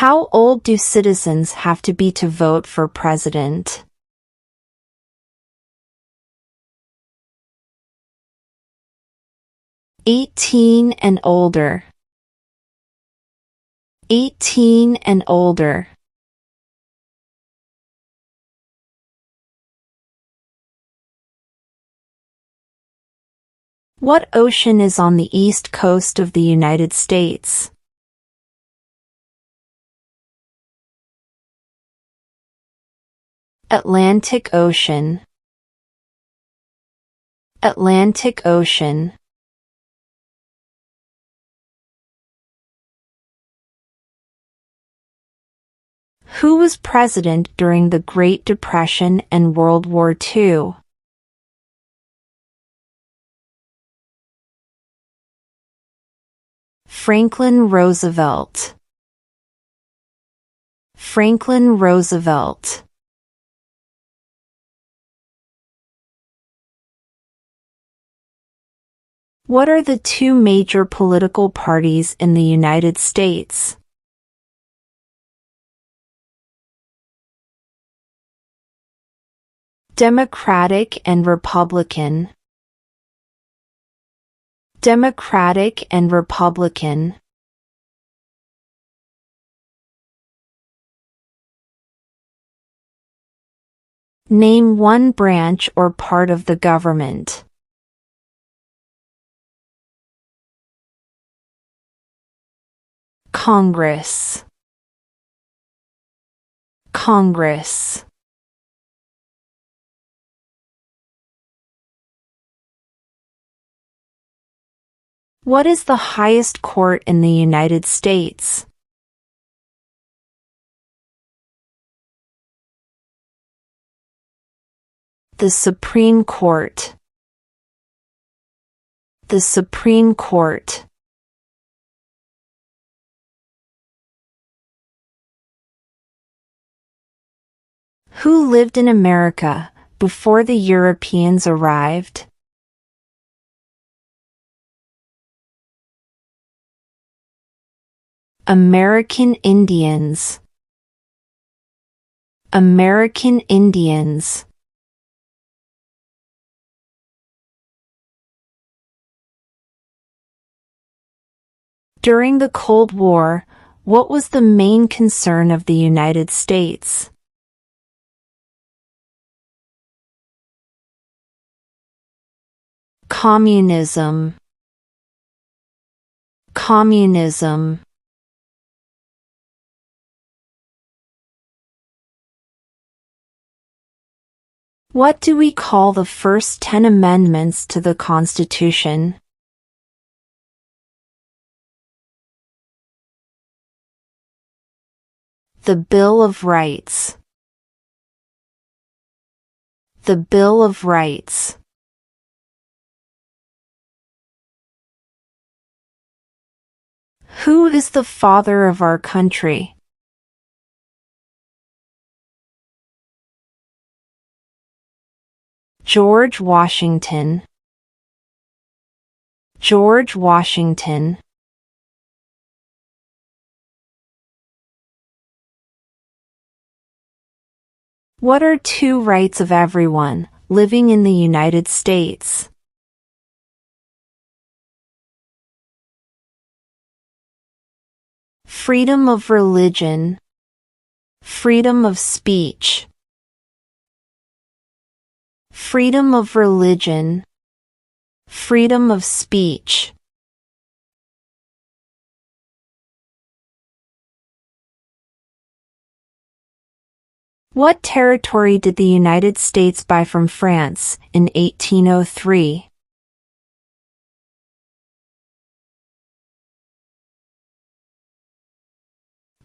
How old do citizens have to be to vote for president? 18 and older. 18 and older. What ocean is on the east coast of the United States? Atlantic Ocean. Atlantic Ocean. Who was president during the Great Depression and World War II? Franklin Roosevelt. Franklin Roosevelt. What are the two major political parties in the United States? Democratic and Republican. Democratic and Republican. Name one branch or part of the government. Congress. Congress. What is the highest court in the United States? The Supreme Court. The Supreme Court. Who lived in America before the Europeans arrived? American Indians. American Indians. During the Cold War, what was the main concern of the United States? Communism. Communism. What do we call the first 10 amendments to the Constitution? The Bill of Rights. The Bill of Rights. Who is the father of our country? George Washington. George Washington. What are two rights of everyone living in the United States? Freedom of religion. Freedom of speech. Freedom of religion. Freedom of speech. What territory did the United States buy from France in 1803?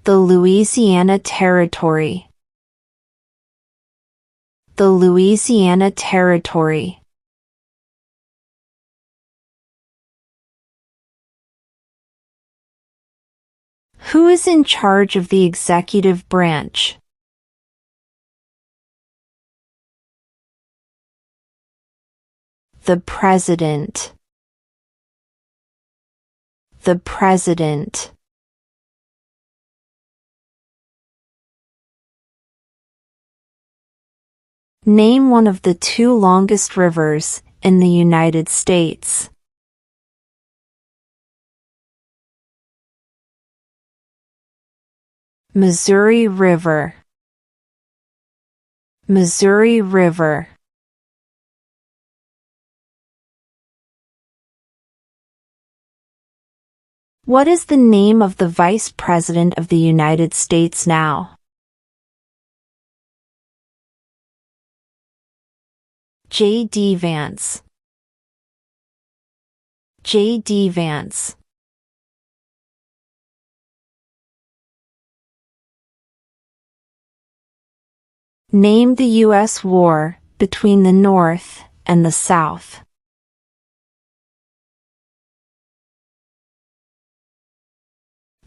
The Louisiana Territory. The Louisiana Territory. Who is in charge of the executive branch? The President. The President. Name one of the two longest rivers in the United States. Missouri River. Missouri River. What is the name of the Vice President of the United States now? J.D. Vance. J.D. Vance. Name the U.S. war between the North and the South.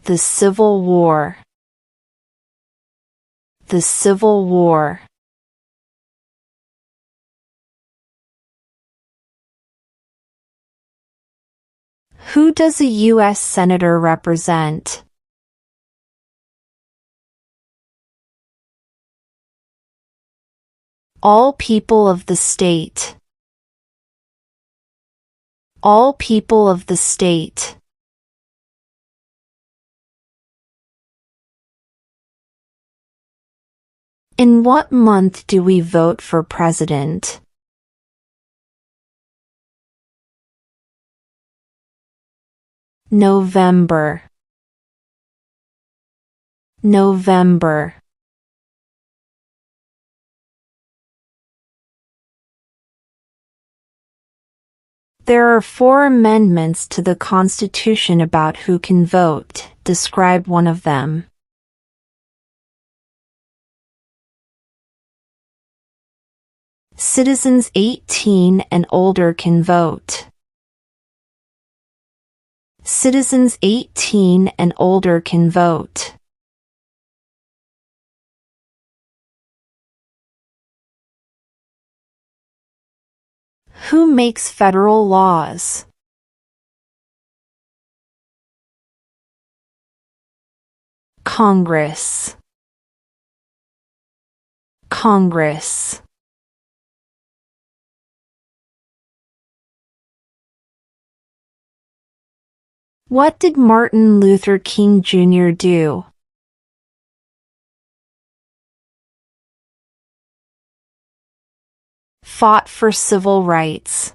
The Civil War. The Civil War. Who does a U.S. Senator represent? All people of the state. All people of the state. In what month do we vote for president? November. November. There are 4 amendments to the Constitution about who can vote. Describe one of them. Citizens 18 and older can vote. Citizens 18 and older can vote. Who makes federal laws? Congress. Congress. What did Martin Luther King Jr. do? Fought for civil rights.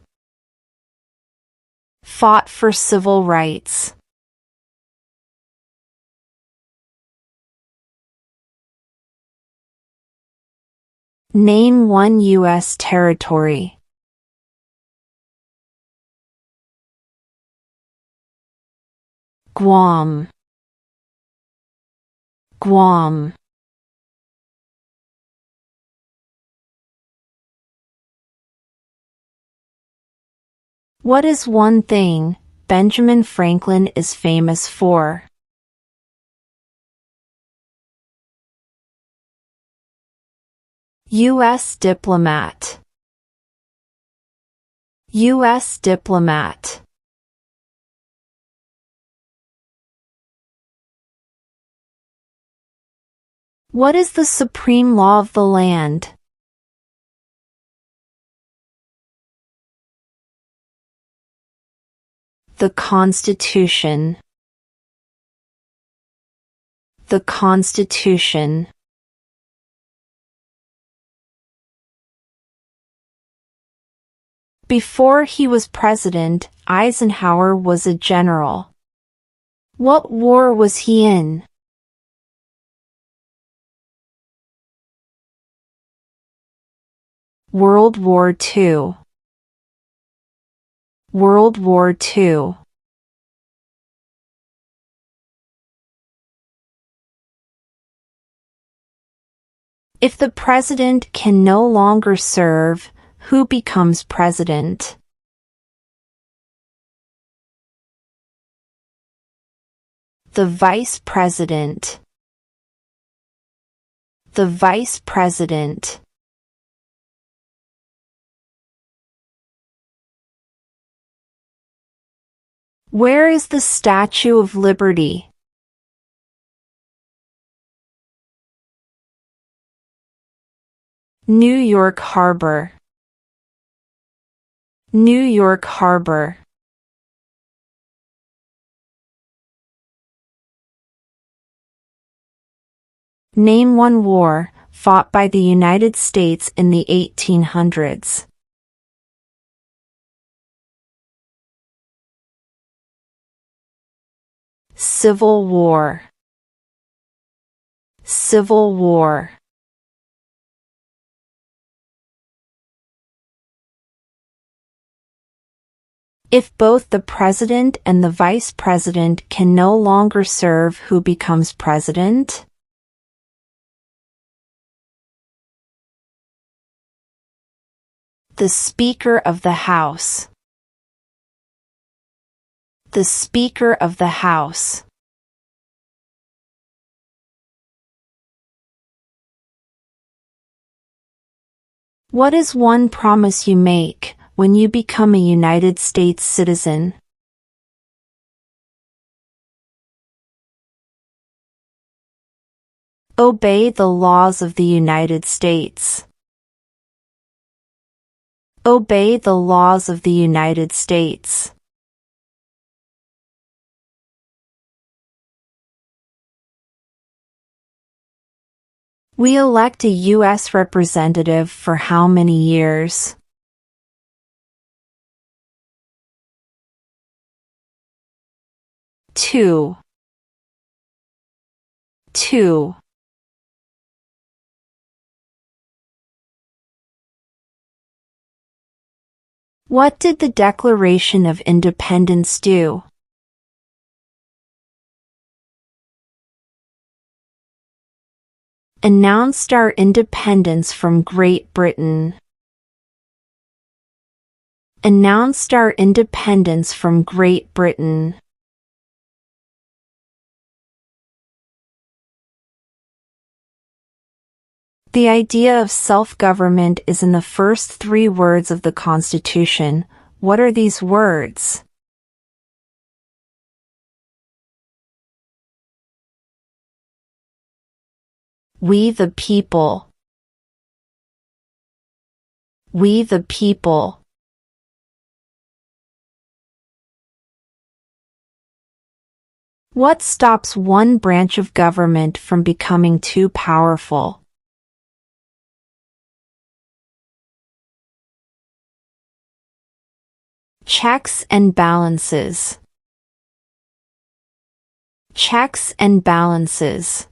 Fought for civil rights. Name one U.S. territory. Guam. Guam. What is one thing Benjamin Franklin is famous for? U.S. diplomat. U.S. diplomat. What is the supreme law of the land? The Constitution. The Constitution. Before he was president, Eisenhower was a general. What war was he in? World War II. World War II. If the president can no longer serve, who becomes president? The vice president. The vice president. Where is the Statue of Liberty? New York Harbor. New York Harbor. Name one war fought by the United States in the 1800s. Civil War. Civil War. If both the president and the vice president can no longer serve, who becomes president? The Speaker of the House. The Speaker of the House. What is one promise you make when you become a United States citizen? Obey the laws of the United States. Obey the laws of the United States. We elect a U.S. representative for how many years? 2. 2. What did the Declaration of Independence do? Announced our independence from Great Britain. Announced our independence from Great Britain. The idea of self-government is in the first 3 words of the Constitution. What are these words? We the people. We the people. What stops one branch of government from becoming too powerful? Checks and balances. Checks and balances.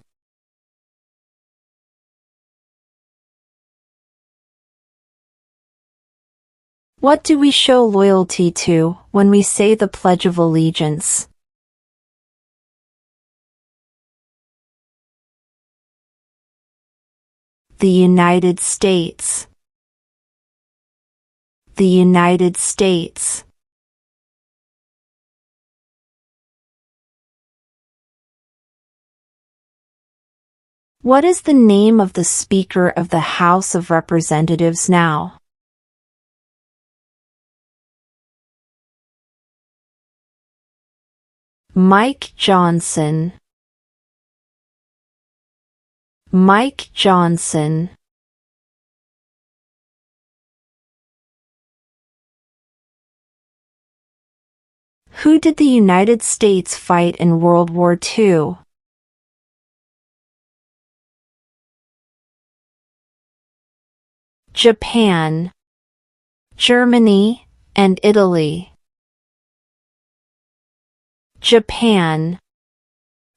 What do we show loyalty to when we say the Pledge of Allegiance? The United States. The United States. What is the name of the Speaker of the House of Representatives now? Mike Johnson. Mike Johnson. Who did the United States fight in World War II? Japan, Germany, and Italy. Japan,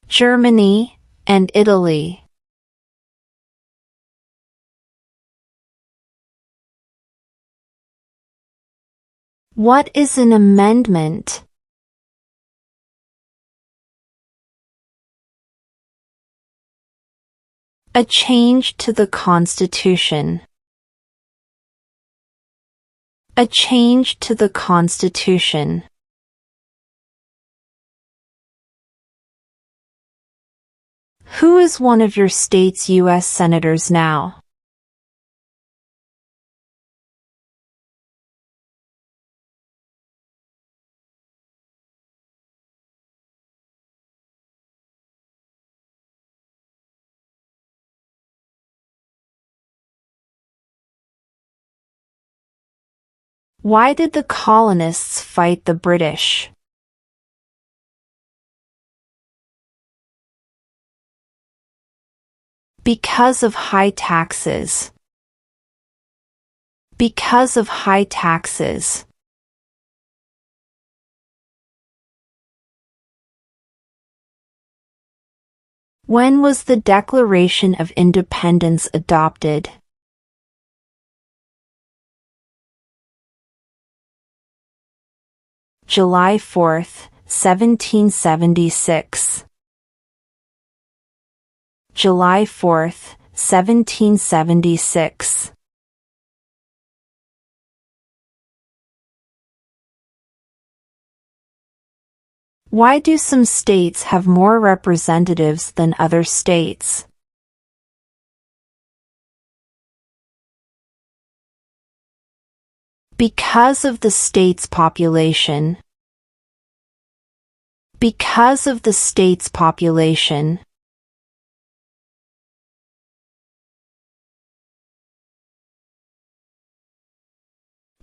Germany, and Italy. What is an amendment? A change to the Constitution. A change to the Constitution. Who is one of your state's U.S. senators now? Why did the colonists fight the British? Because of high taxes. Because of high taxes. When was the Declaration of Independence adopted? July 4th, 1776. July 4th, 1776. Why do some states have more representatives than other states? Because of the state's population. Because of the state's population.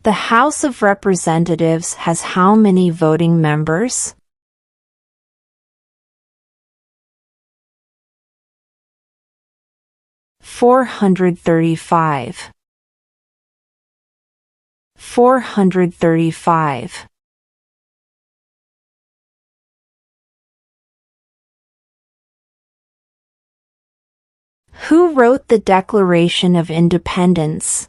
The House of Representatives has how many voting members? 435. 435. Who wrote the Declaration of Independence?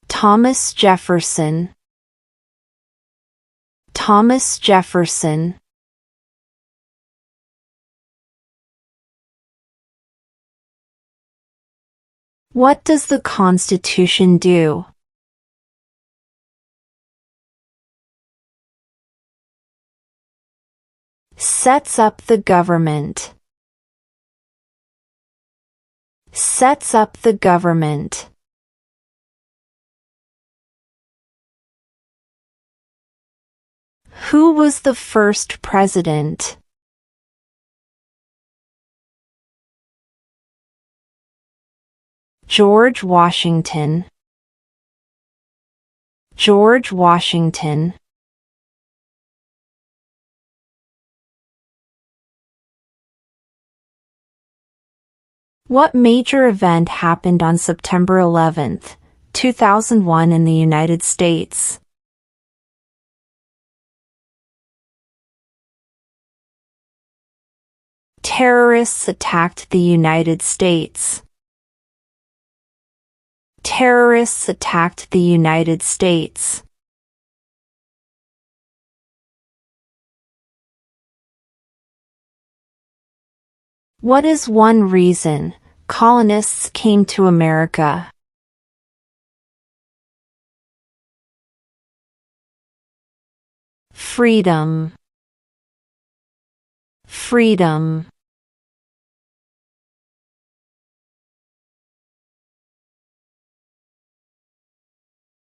Thomas Jefferson. Thomas Jefferson. What does the Constitution do? Sets up the government. Sets up the government. Who was the first president? George Washington. George Washington. What major event happened on September 11, 2001 in the United States? Terrorists attacked the United States. Terrorists attacked the United States. What is one reason colonists came to America? Freedom. Freedom.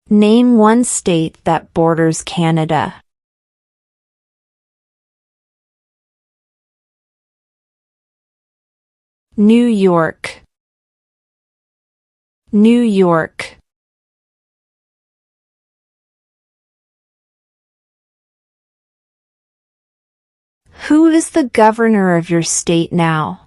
Name one state that borders Canada. New York. New York. Who is the governor of your state now?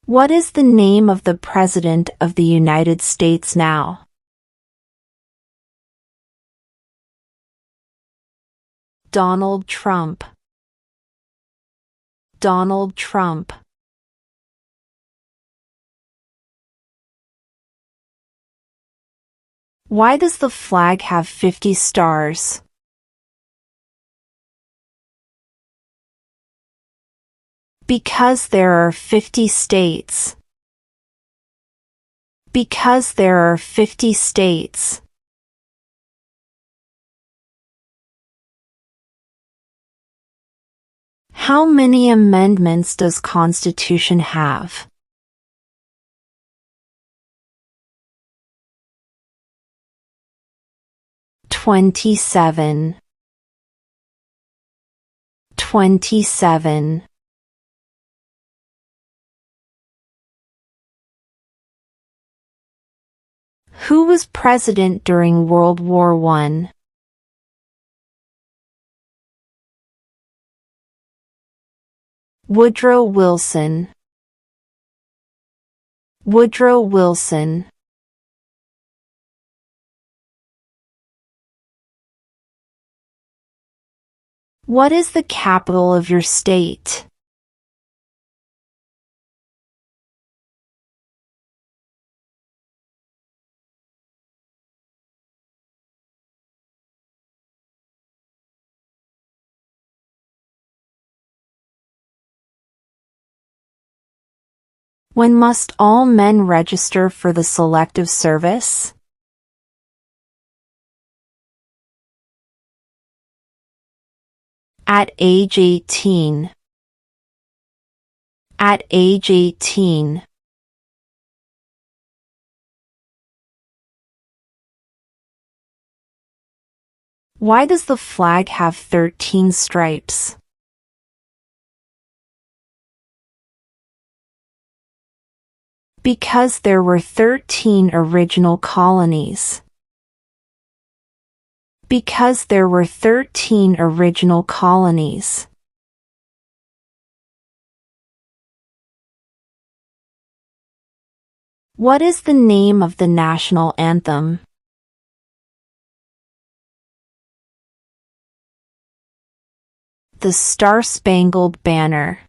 What is the name of the President of the United States now? Donald Trump. Donald Trump. Why does the flag have 50 stars? Because there are 50 states. Because there are 50 states. How many amendments does Constitution have? "27". 27. Who was president during World War I? Woodrow Wilson. Woodrow Wilson. What is the capital of your state? When must all men register for the Selective Service? At age 18. At age 18. Why does the flag have 13 stripes? Because there were 13 original colonies. Because there were 13 original colonies. What is the name of the national anthem? The Star-Spangled Banner.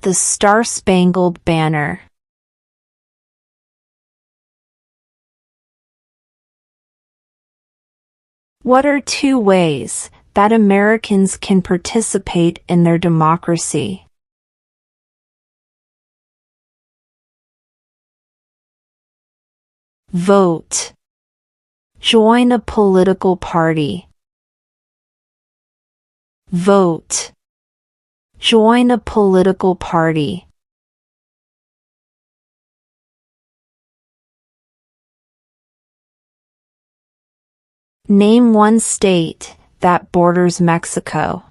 The Star-Spangled Banner. What are 2 ways that Americans can participate in their democracy? Vote. Join a political party. Vote. Join a political party. Name one state that borders Mexico.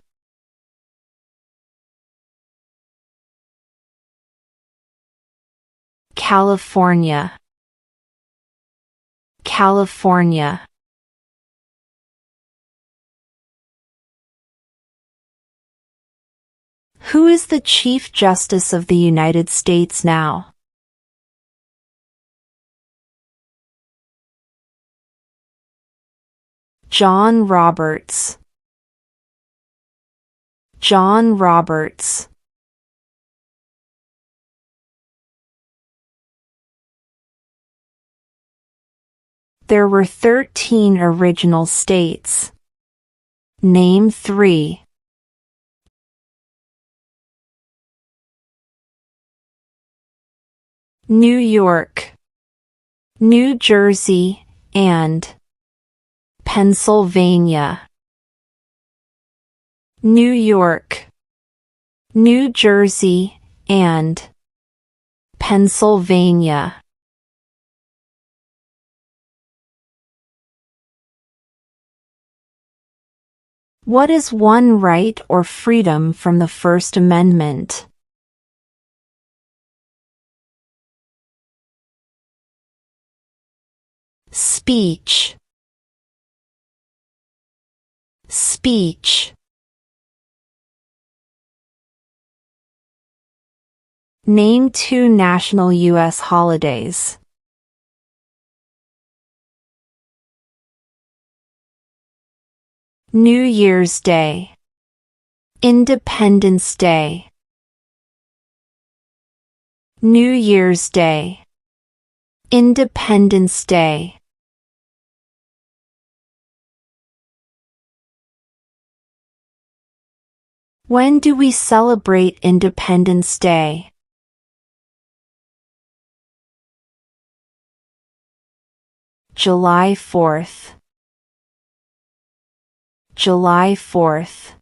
California. California. Who is the Chief Justice of the United States now? John Roberts. John Roberts. There were 13 original states. Name 3. New York, New Jersey, and Pennsylvania. New York, New Jersey, and Pennsylvania. What is one right or freedom from the First Amendment? Speech. Speech. Name 2 national U.S. holidays. New Year's Day. Independence Day. New Year's Day. Independence Day. When do we celebrate Independence Day? July 4th. July 4th.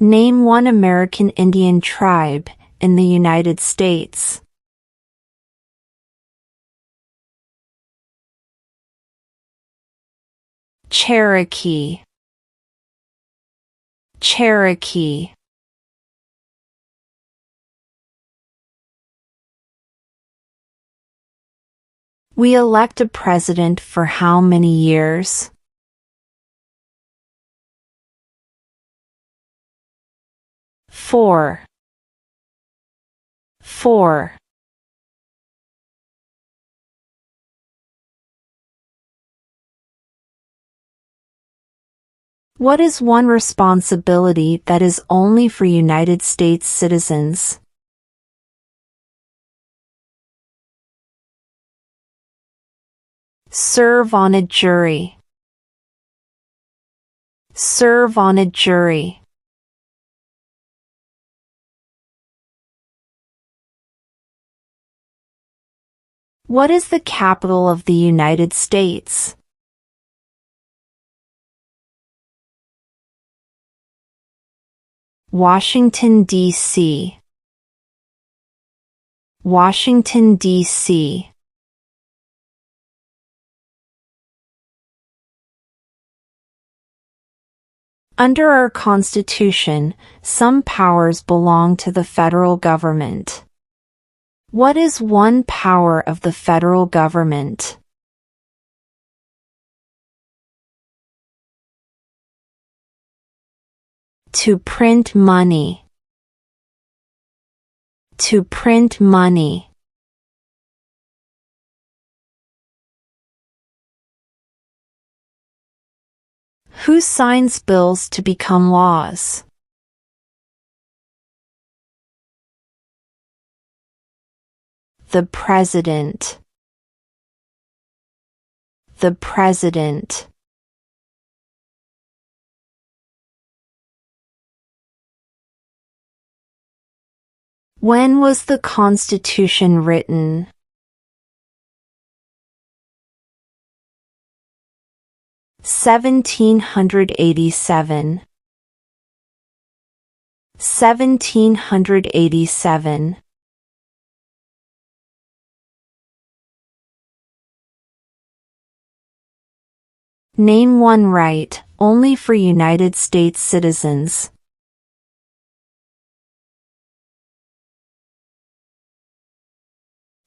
Name one American Indian tribe in the United States. Cherokee. Cherokee. We elect a president for how many years? 4. 4. What is one responsibility that is only for United States citizens? Serve on a jury. Serve on a jury. What is the capital of the United States? Washington, D.C. Washington, D.C. Under our Constitution, some powers belong to the federal government. What is one power of the federal government? To print money. To print money. Who signs bills to become laws? The President. The President. When was the Constitution written? (1787). 1787. Name one right, only for United States citizens.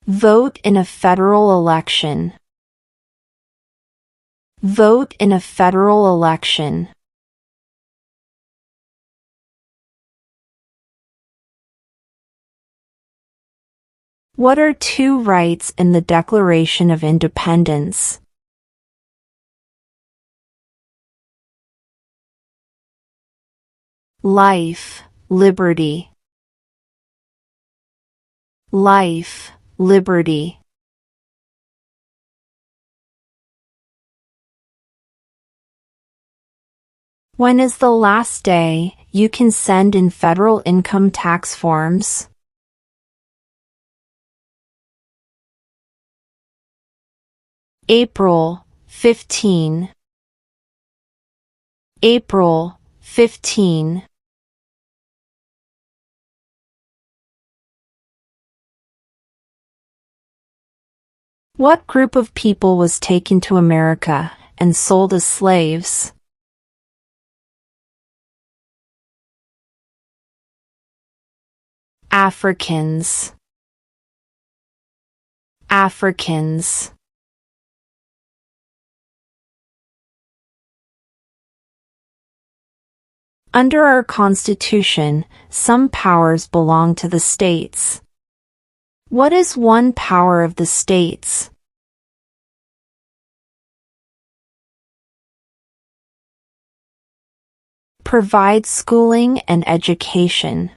Vote in a federal election. Vote in a federal election. What are two rights in the Declaration of Independence? Life, liberty. Life, liberty. When is the last day you can send in federal income tax forms? April 15. April 15. What group of people was taken to America and sold as slaves? Africans. Africans. Under our Constitution, some powers belong to the states. What is one power of the states? Provide schooling and education.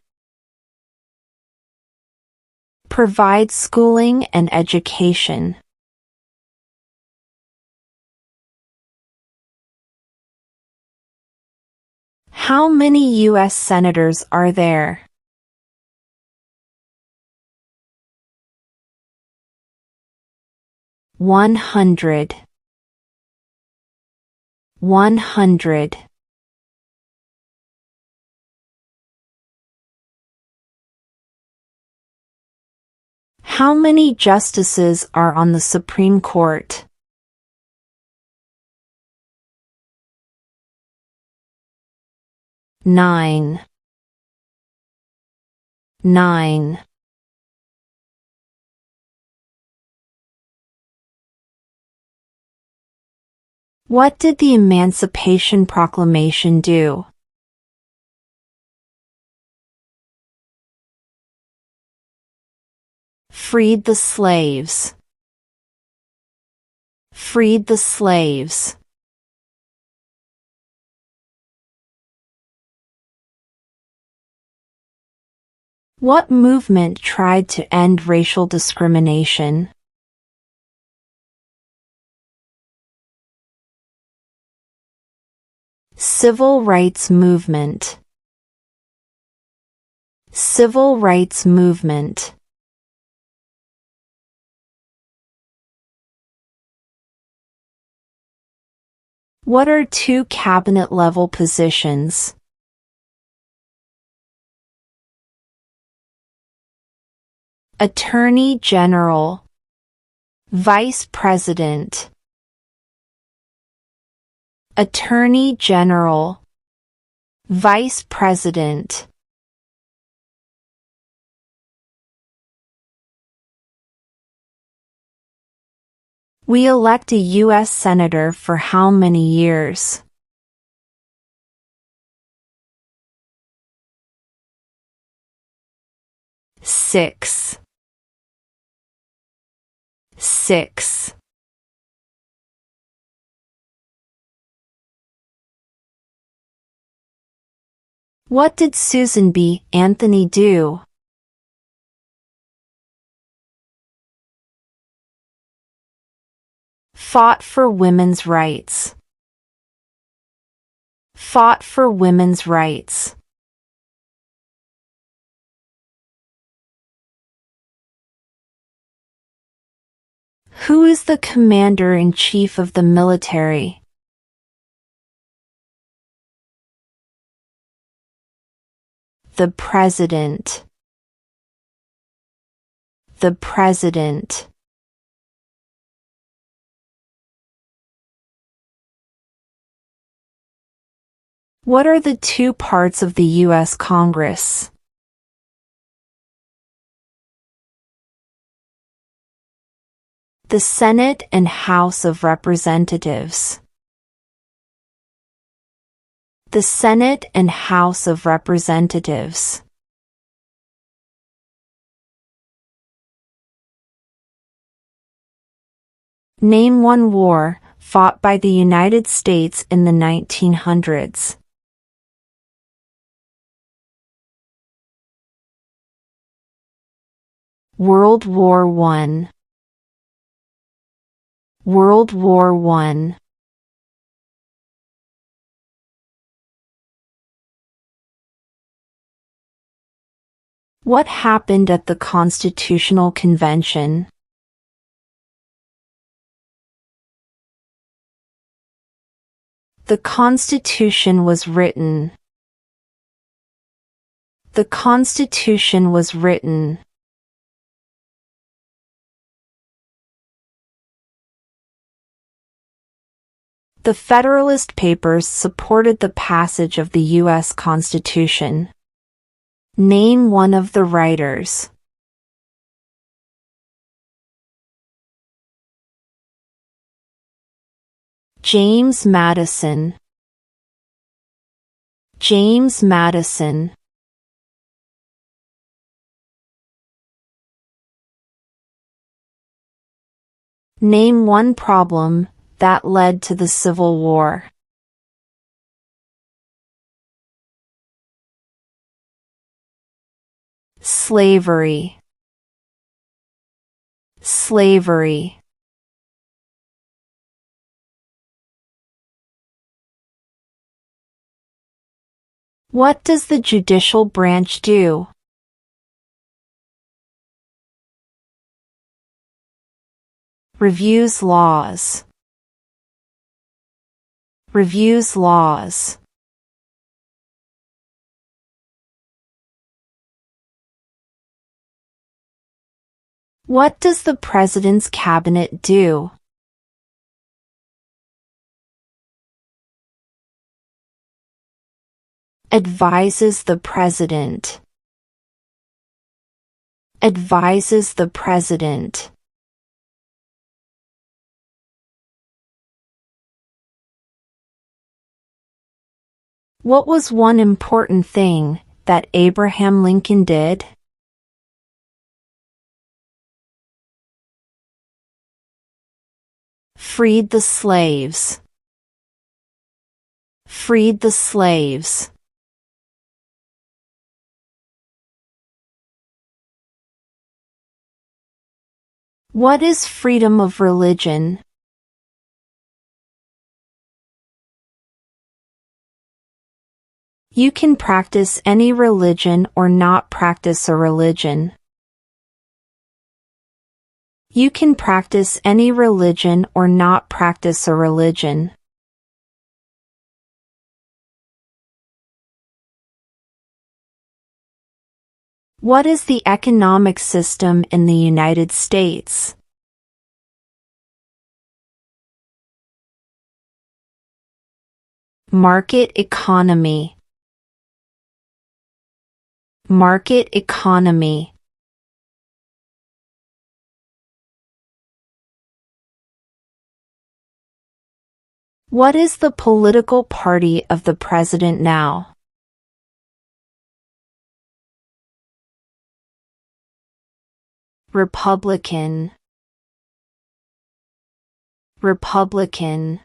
Provide schooling and education. How many U.S. senators are there? 100. 100. How many justices are on the Supreme Court? 9. 9. What did the Emancipation Proclamation do? Freed the slaves. Freed the slaves. What movement tried to end racial discrimination? Civil Rights Movement. Civil Rights Movement. What are two cabinet-level positions? Attorney General. Vice President. Attorney General. Vice President. We elect a U.S. Senator for how many years? Six. 6. What did Susan B. Anthony do? Fought for women's rights. Fought for women's rights. Who is the Commander-in-Chief of the military? The President. The President. What are the two parts of the U.S. Congress? The Senate and House of Representatives. The Senate and House of Representatives. Name one war fought by the United States in the 1900s. World War I. World War I. What happened at the Constitutional Convention? The Constitution was written. The Constitution was written. The Federalist Papers supported the passage of the U.S. Constitution. Name one of the writers. James Madison. James Madison. Name one problem that led to the Civil War. Slavery. Slavery. What does the judicial branch do? Reviews laws. Reviews laws. What does the President's Cabinet do? Advises the President. Advises the President. What was one important thing that Abraham Lincoln did? Freed the slaves. Freed the slaves. What is freedom of religion? You can practice any religion or not practice a religion. You can practice any religion or not practice a religion. What is the economic system in the United States? Market economy. Market economy. What is the political party of the President now? Republican. Republican.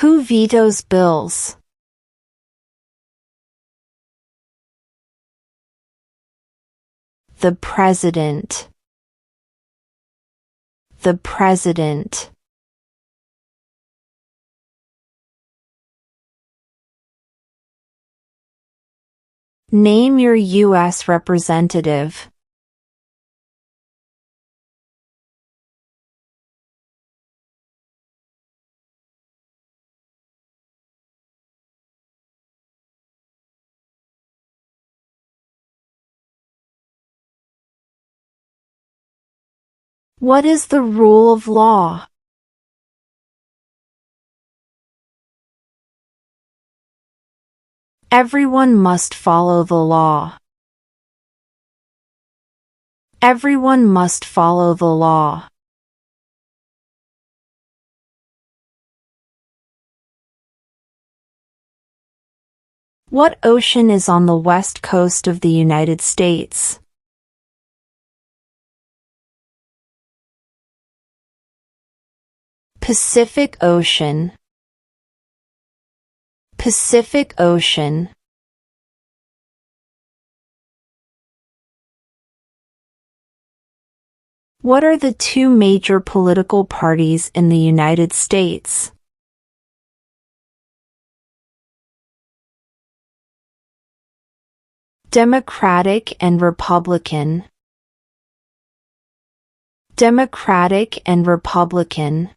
Who vetoes bills? The President. The President. Name your U.S. representative. What is the rule of law? Everyone must follow the law. Everyone must follow the law. What ocean is on the west coast of the United States? Pacific Ocean. Pacific Ocean. What are the two major political parties in the United States? Democratic and Republican. Democratic and Republican.